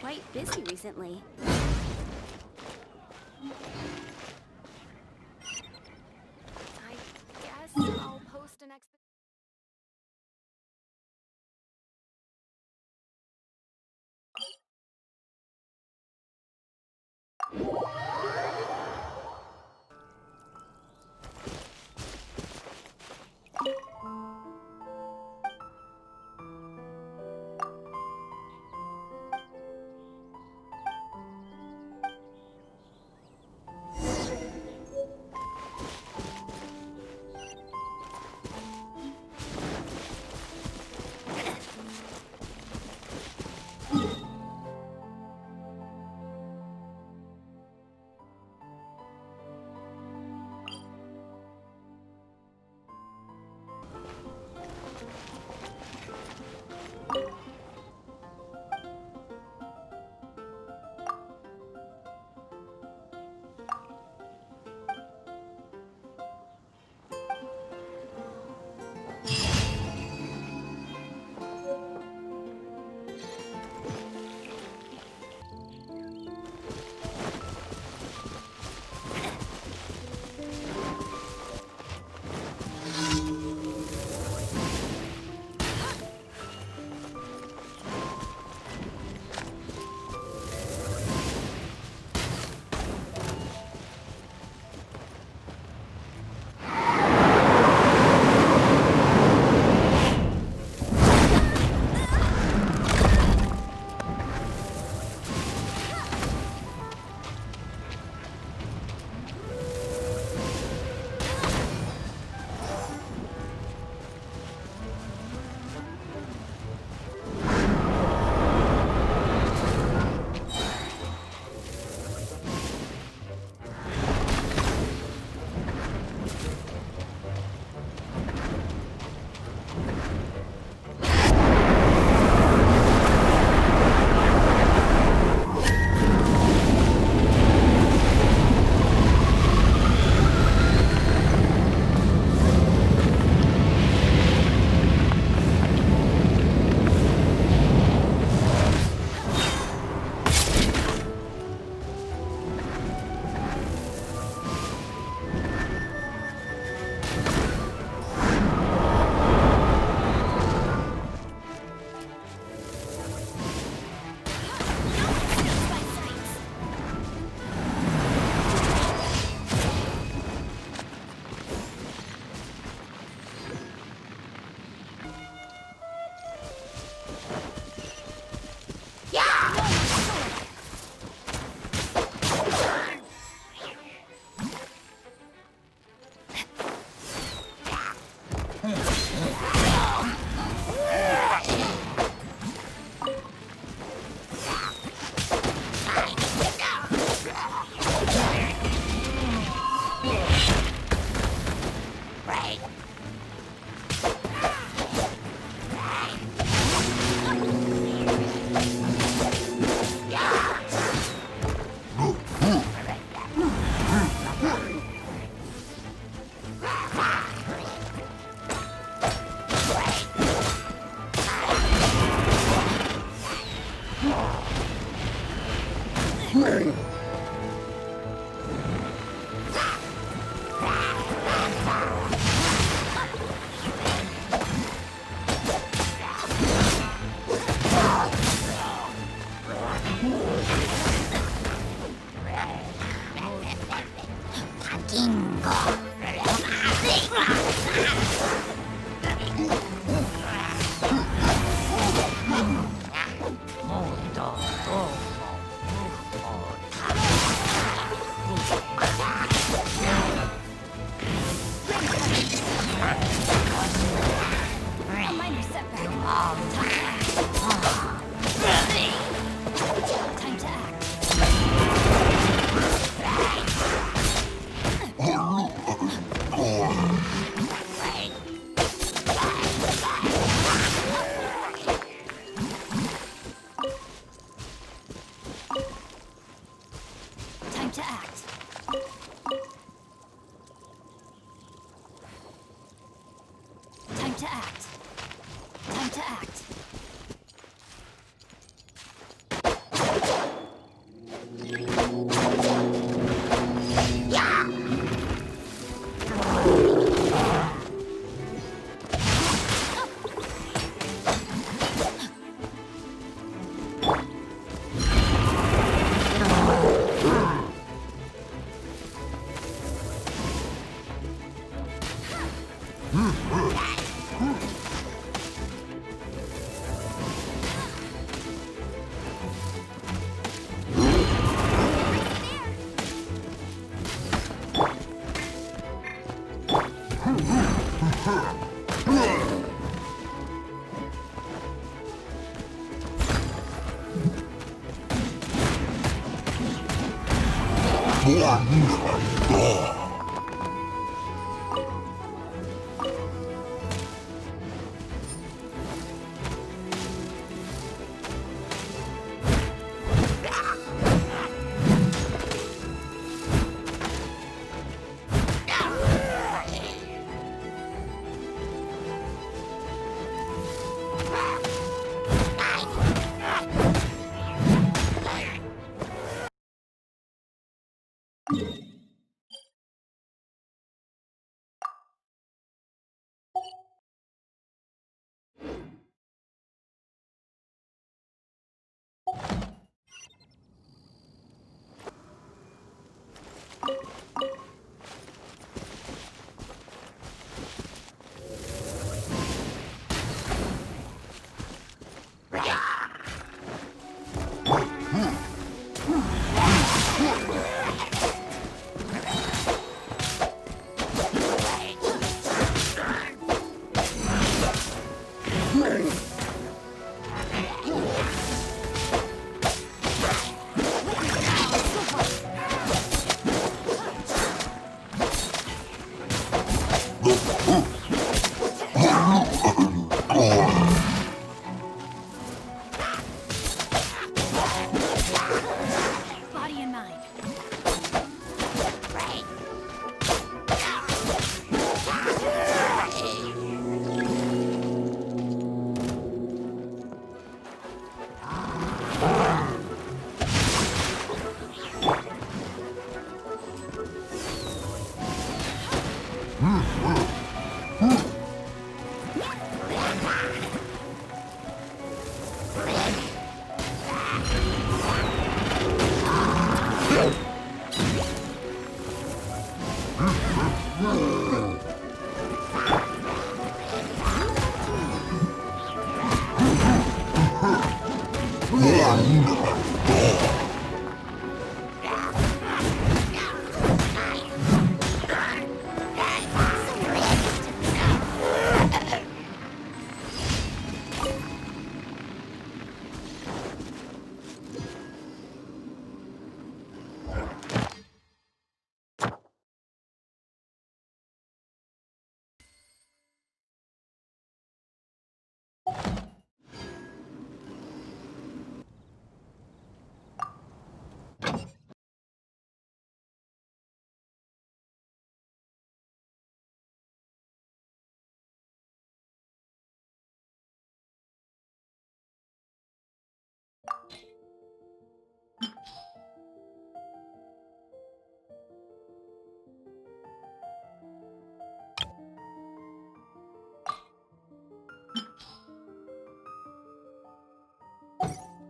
quite busy recently. I guess I'll post an expedition. Body and mind.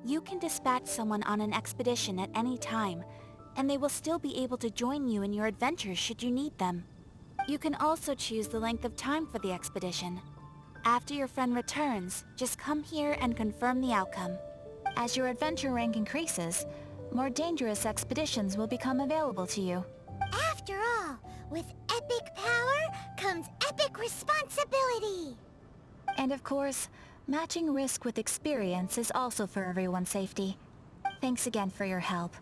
You can dispatch someone on an expedition at any time, and they will still be able to join you in your adventures should you need them. You can also choose the length of time for the expedition. After your friend returns, just come here and confirm the outcome. As your adventure rank increases, more dangerous expeditions will become available to you. After all, with epic power comes epic responsibility! And of course, matching risk with experience is also for everyone's safety. Thanks again for your help.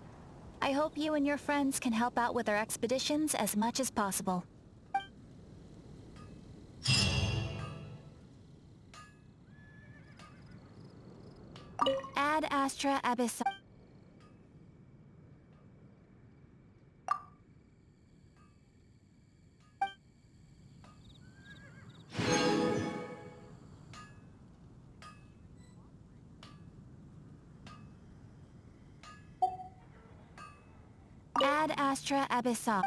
I hope you and your friends can help out with our expeditions as much as possible. Ad Astra Abyss. Ad Astra Abyssal.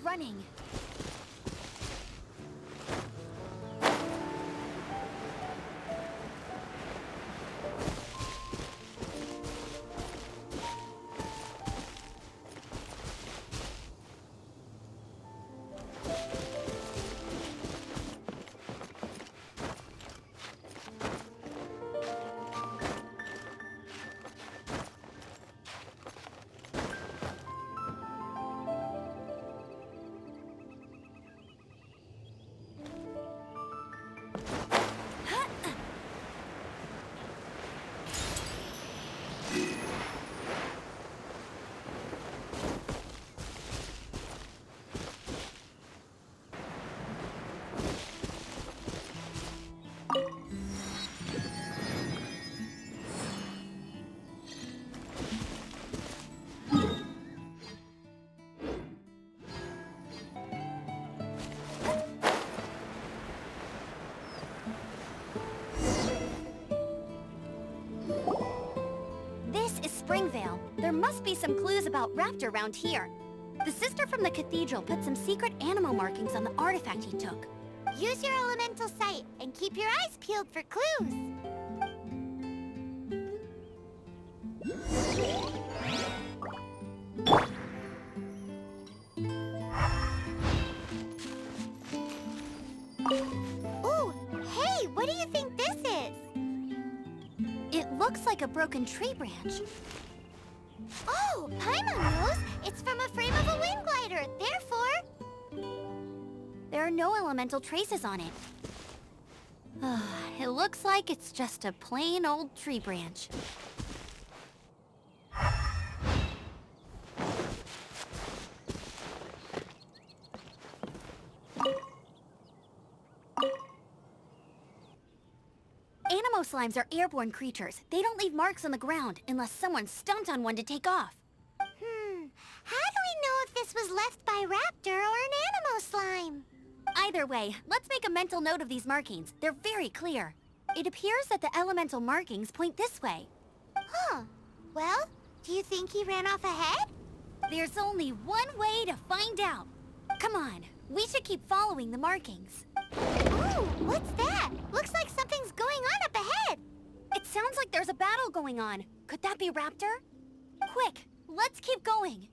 running. must be some clues about Raptor around here. The sister from the cathedral put some secret animal markings on the artifact he took. Use your elemental sight and keep your eyes peeled for clues. Ooh, hey, what do you think this is? It looks like a broken tree branch. Oh, Paimon knows. It's from a frame of a wind glider. Therefore, There are no elemental traces on it. It looks like it's just a plain old tree branch. Animo slimes are airborne creatures. They don't leave marks on the ground unless someone stomped on one to take off. how do we know if this was left by Raptor or an Animo slime? Either way, let's make a mental note of these markings. They're very clear. It appears that the elemental markings point this way. Huh. Well, do you think he ran off ahead? There's only one way to find out. Come on, we should keep following the markings. Ooh, what's that? Looks like something's going on up ahead. It sounds like there's a battle going on. Could that be Raptor? Quick, let's keep going.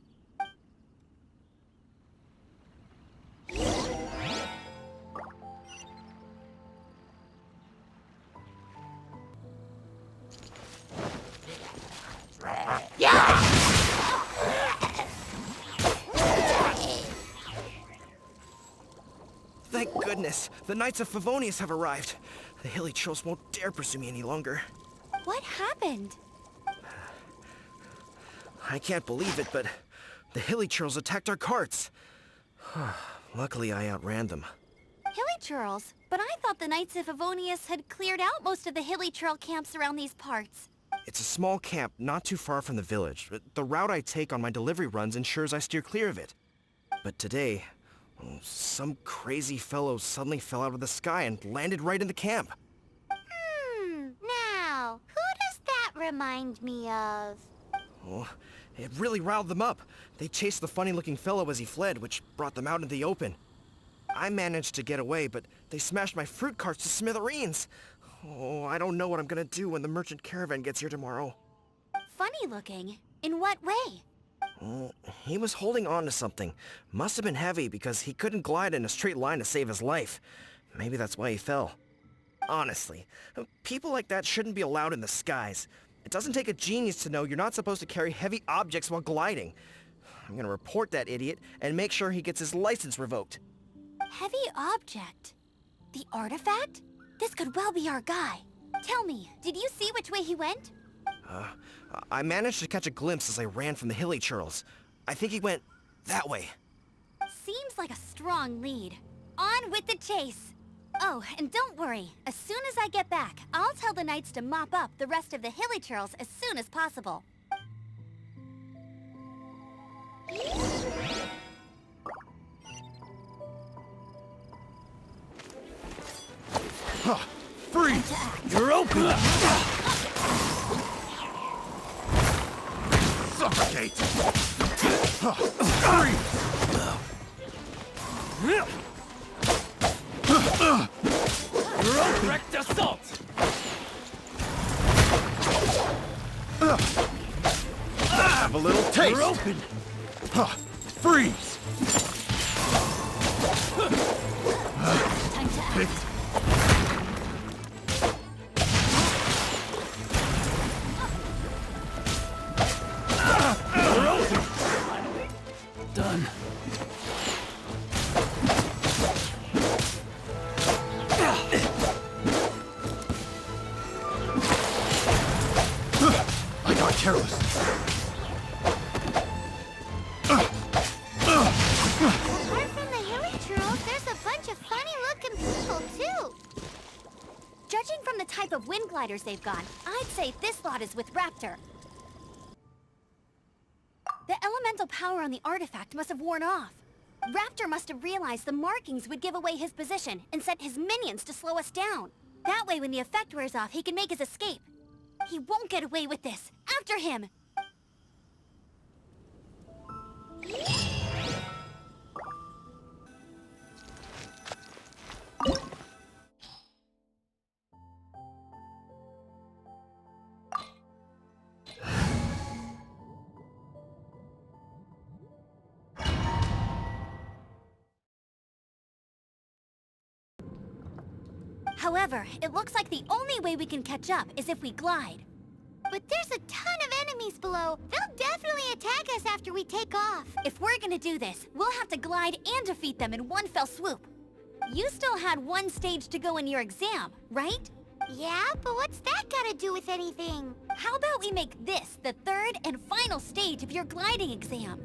Thank goodness, the Knights of Favonius have arrived. The hilly trolls won't dare pursue me any longer. What happened? I can't believe it, but the hilly trolls attacked our carts. Luckily, I outran them. Hilly Churls? But I thought the Knights of Favonius had cleared out most of the Hilly Churl camps around these parts. It's a small camp not too far from the village. The route I take on my delivery runs ensures I steer clear of it. But today, some crazy fellow suddenly fell out of the sky and landed right in the camp. Now, who does that remind me of? Oh, it really riled them up. They chased the funny-looking fellow as he fled, which brought them out in the open. I managed to get away, but they smashed my fruit carts to smithereens. Oh, I don't know what I'm gonna do when the merchant caravan gets here tomorrow. Funny looking? In what way? He was holding on to something. Must have been heavy because he couldn't glide in a straight line to save his life. Maybe that's why he fell. Honestly, people like that shouldn't be allowed in the skies. It doesn't take a genius to know you're not supposed to carry heavy objects while gliding. I'm gonna report that idiot and make sure he gets his license revoked. Heavy object? The artifact? This could well be our guy. Tell me, did you see which way he went? I managed to catch a glimpse as I ran from the hilly churls. I think he went that way. Seems like a strong lead. On with the chase! Oh, and don't worry. As soon as I get back, I'll tell the Knights to mop up the rest of the hilly churls as soon as possible. Freeze! You're open! Suffocate! Freeze! You're open! Direct assault! Have a little taste! You're open! Freeze! Time to act. Done. I got careless. Apart from the hilly churls, there's a bunch of funny-looking people, too. Judging from the type of wind gliders they've got, I'd say this lot is with Raptor. The elemental power on the artifact must have worn off. Raptor must have realized the markings would give away his position and sent his minions to slow us down. That way, when the effect wears off, he can make his escape. He won't get away with this. After him! However, it looks like the only way we can catch up is if we glide. But there's a ton of enemies below. They'll definitely attack us after we take off. If we're gonna do this, we'll have to glide and defeat them in one fell swoop. You still had one stage to go in your exam, right? Yeah, but what's that gotta do with anything? How about we make this the third and final stage of your gliding exam?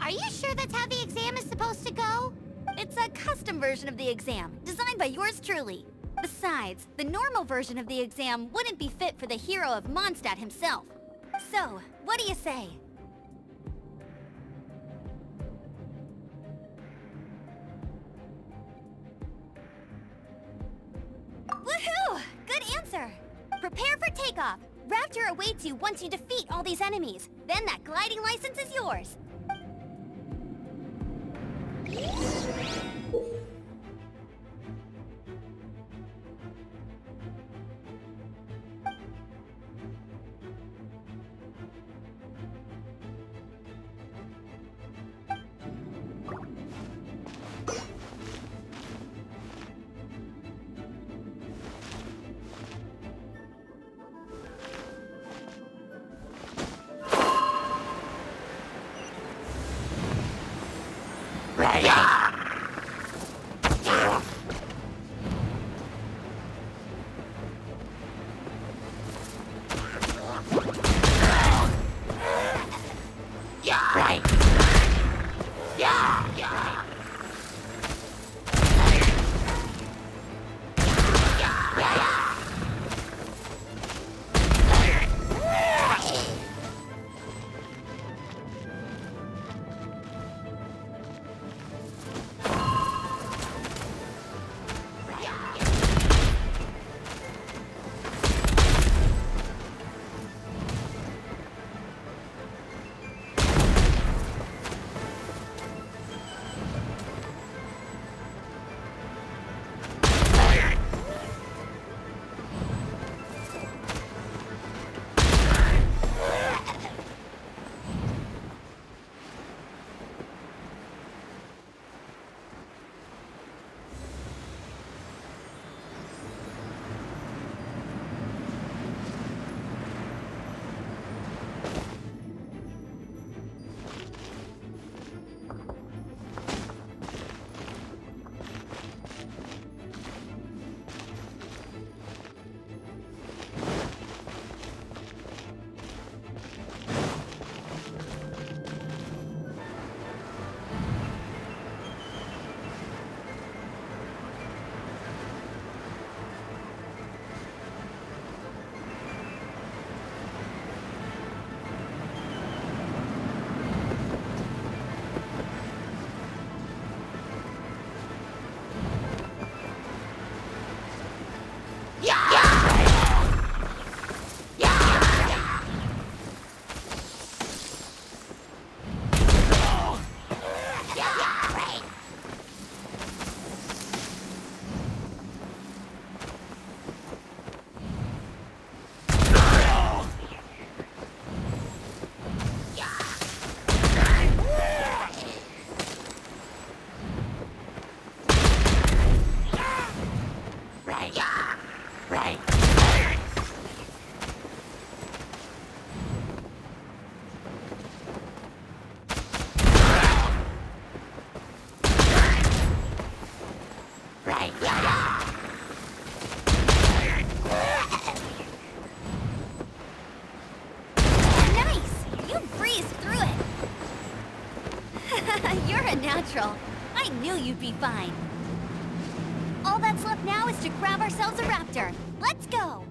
Are you sure that's how the exam is supposed to go? It's a custom version of the exam, designed by yours truly. Besides, the normal version of the exam wouldn't be fit for the hero of Mondstadt himself. So, what do you say? Woohoo! Good answer! Prepare for takeoff. Raptor awaits you once you defeat all these enemies. Then that gliding license is yours. Natural. I knew you'd be fine. All that's left now is to grab ourselves a raptor. Let's go!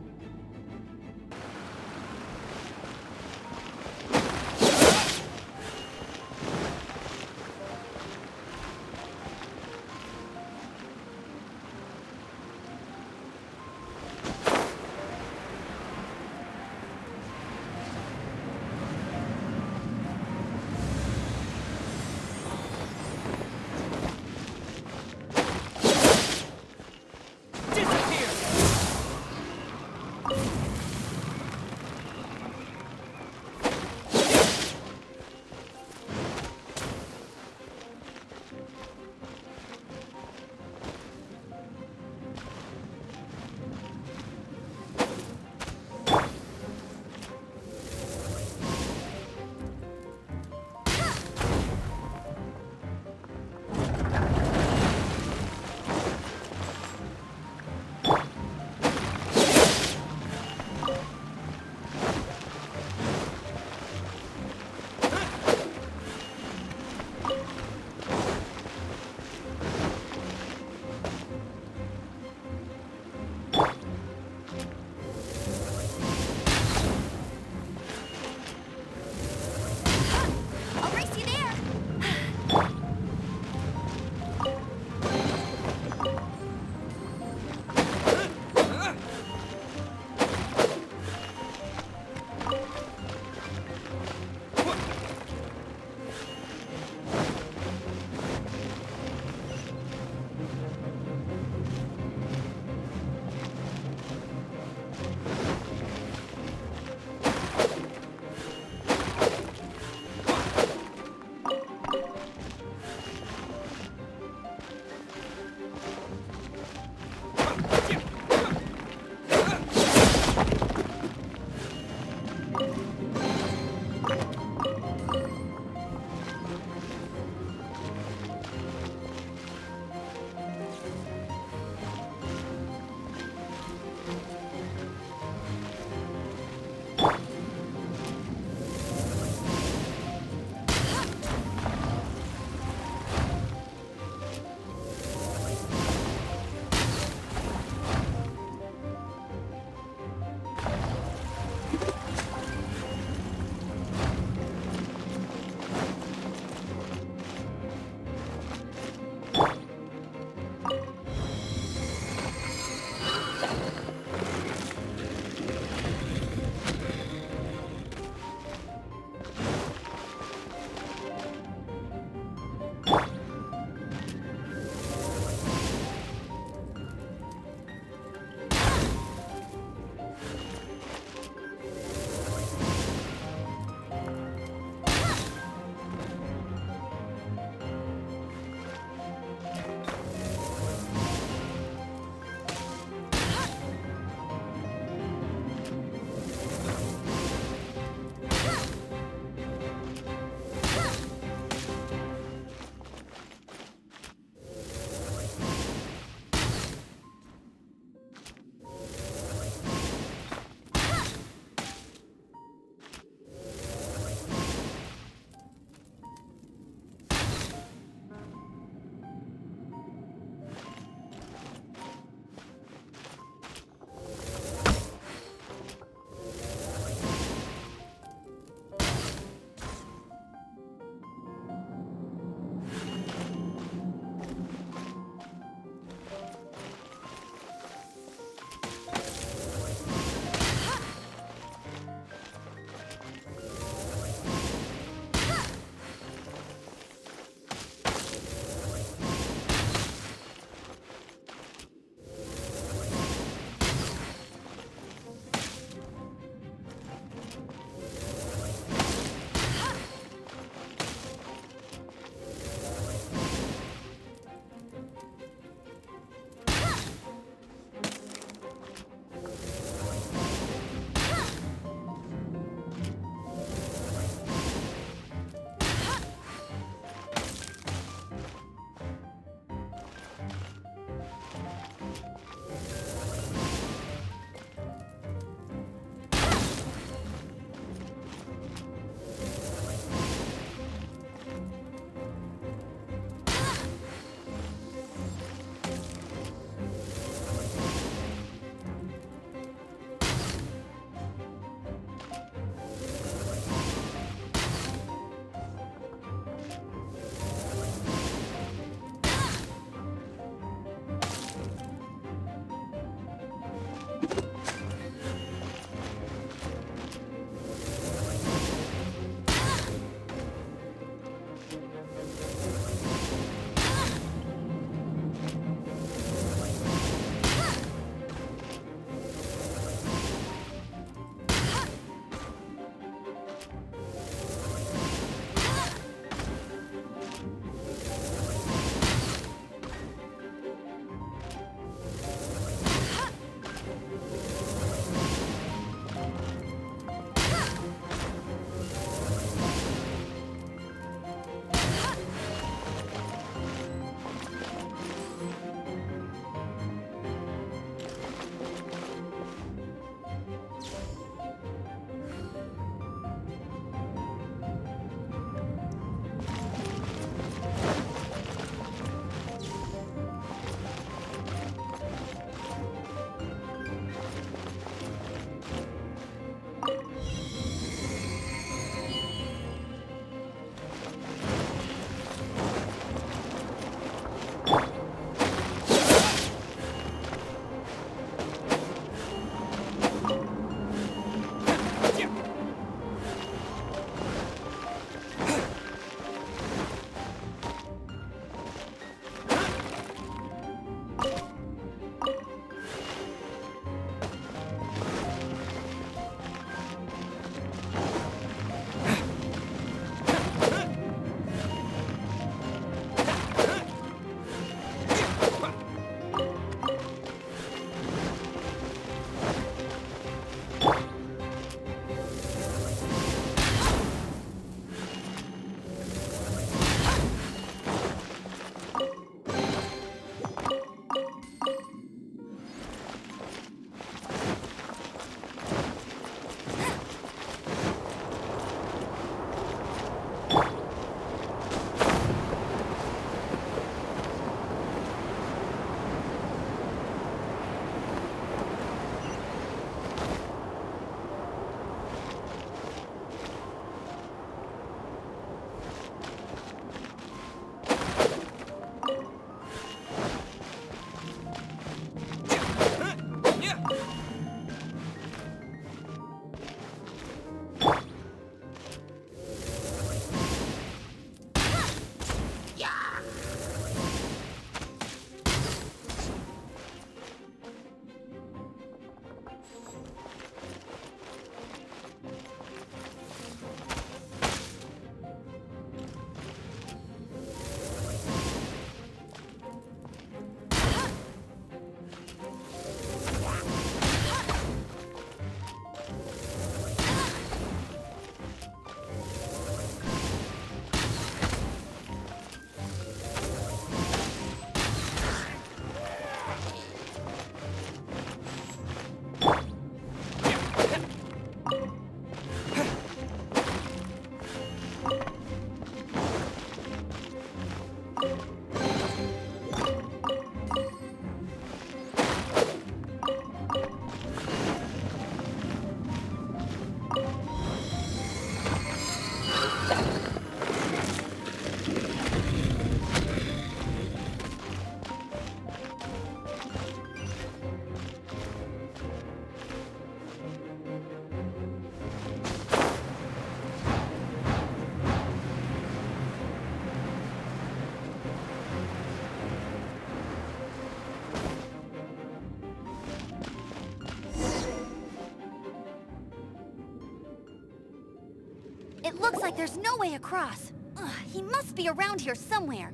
It looks like there's no way across. Ugh, he must be around here somewhere.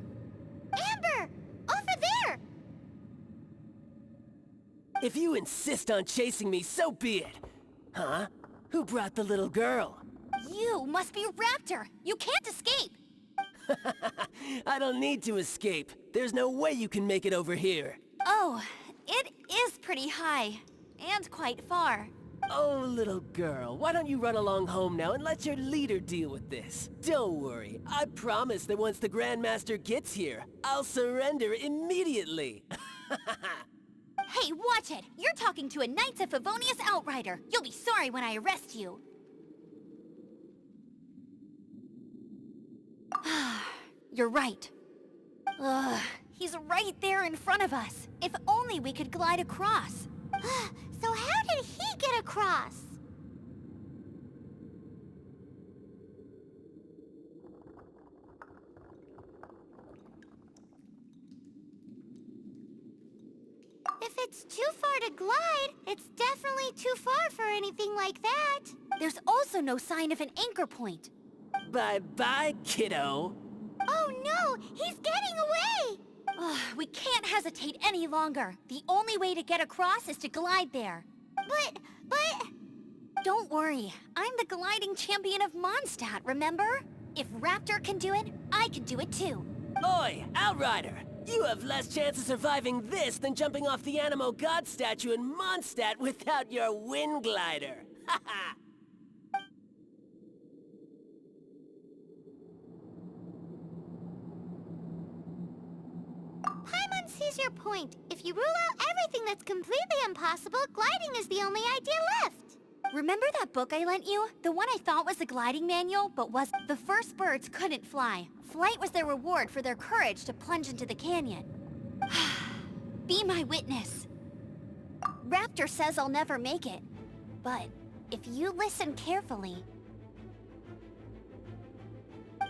Amber! Over there! If you insist on chasing me, so be it. Huh? Who brought the little girl? You must be Raptor. You can't escape. I don't need to escape. There's no way you can make it over here. Oh, it is pretty high. And quite far. Oh, little girl, why don't you run along home now and let your leader deal with this? Don't worry, I promise that once the Grandmaster gets here, I'll surrender immediately. Hey, watch it! You're talking to a Knights of Favonius outrider. You'll be sorry when I arrest you. You're right. Ugh, he's right there in front of us. If only we could glide across. So how did he get across? If it's too far to glide, it's definitely too far for anything like that. There's also no sign of an anchor point. Bye-bye, kiddo. Oh no, he's getting away! Ugh, we can't hesitate any longer. The only way to get across is to glide there. But... Don't worry, I'm the gliding champion of Mondstadt, remember? If Raptor can do it, I can do it too. Oi, Outrider! You have less chance of surviving this than jumping off the Animo God statue in Mondstadt without your wind glider. Haha! Paimon sees your point. If you rule out everything that's completely impossible, gliding is the only idea left. Remember that book I lent you? The one I thought was the gliding manual, but was the first birds couldn't fly. Flight was their reward for their courage to plunge into the canyon. Be my witness. Raptor says I'll never make it. But if you listen carefully...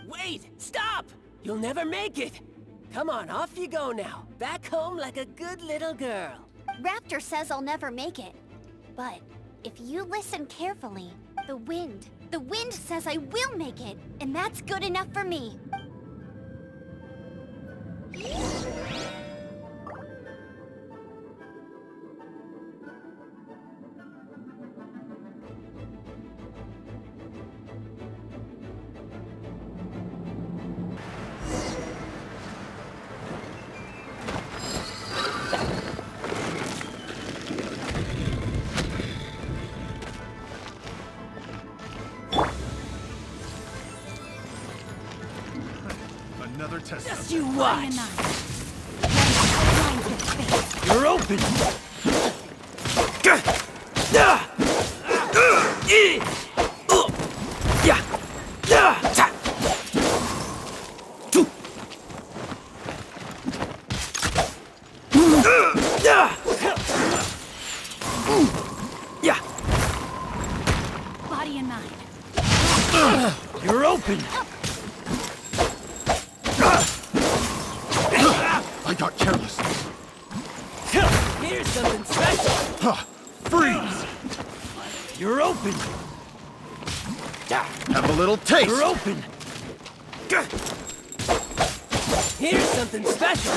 Wait! Stop! You'll never make it! Come on, off you go now. Back home like a good little girl. Raptor says I'll never make it. But if you listen carefully, the wind says I will make it, and that's good enough for me. Another test. Just you watch! You're open! Body and mind. You're open! I got careless. Here's something special! Freeze! You're open! Have a little taste! You're open! Here's something special!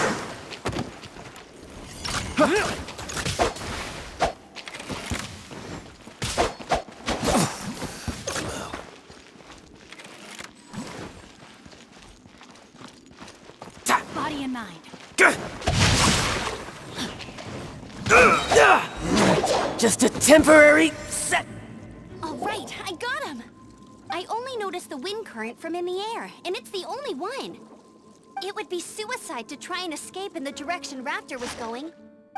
Body and mind. Just a temporary set. All right, I got him. I only noticed the wind current from in the air, and it's the only one. It would be suicide to try and escape in the direction Raptor was going.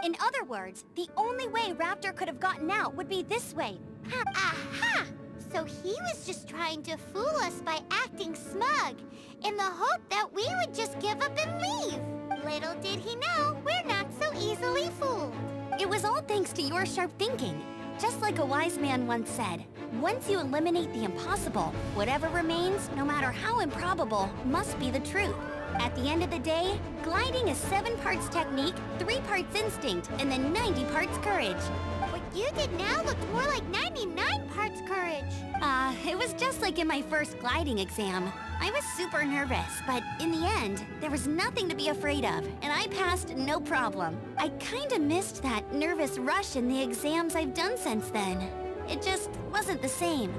In other words, the only way Raptor could have gotten out would be this way. Aha! So he was just trying to fool us by acting smug, in the hope that we would just give up and leave. Little did he know, we're not so easily fooled. It was all thanks to your sharp thinking. Just like a wise man once said, once you eliminate the impossible, whatever remains, no matter how improbable, must be the truth. At the end of the day, gliding is 7 parts technique, 3 parts instinct, and then 90 parts courage. You did now look more like 99 parts courage. It was just like in my first gliding exam. I was super nervous, but in the end, there was nothing to be afraid of, and I passed no problem. I kinda missed that nervous rush in the exams I've done since then. It just wasn't the same.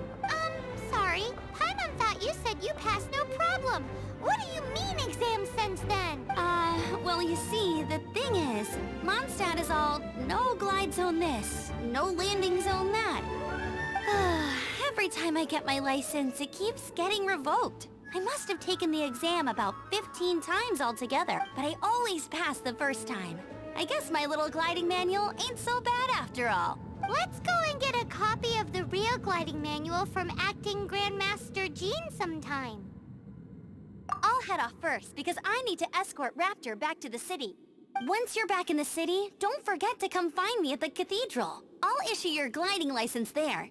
Sorry. Paimon thought you said you passed no problem. What do you mean exams since then? Well, you see, the thing is, Mondstadt is all no glide zone this, no landing zone that. Every time I get my license, it keeps getting revoked. I must have taken the exam about 15 times altogether, but I always pass the first time. I guess my little gliding manual ain't so bad after all. Let's go and get a copy of the real gliding manual from Acting Grandmaster Jean sometime. I'll head off first because I need to escort Raptor back to the city. Once you're back in the city, don't forget to come find me at the cathedral. I'll issue your gliding license there.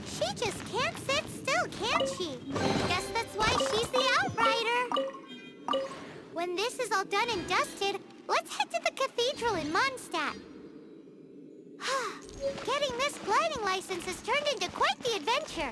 She just can't sit still, can she? Guess that's why she's the Outrider. When this is all done and dusted, let's head to the cathedral in Mondstadt. Getting this gliding license has turned into quite the adventure.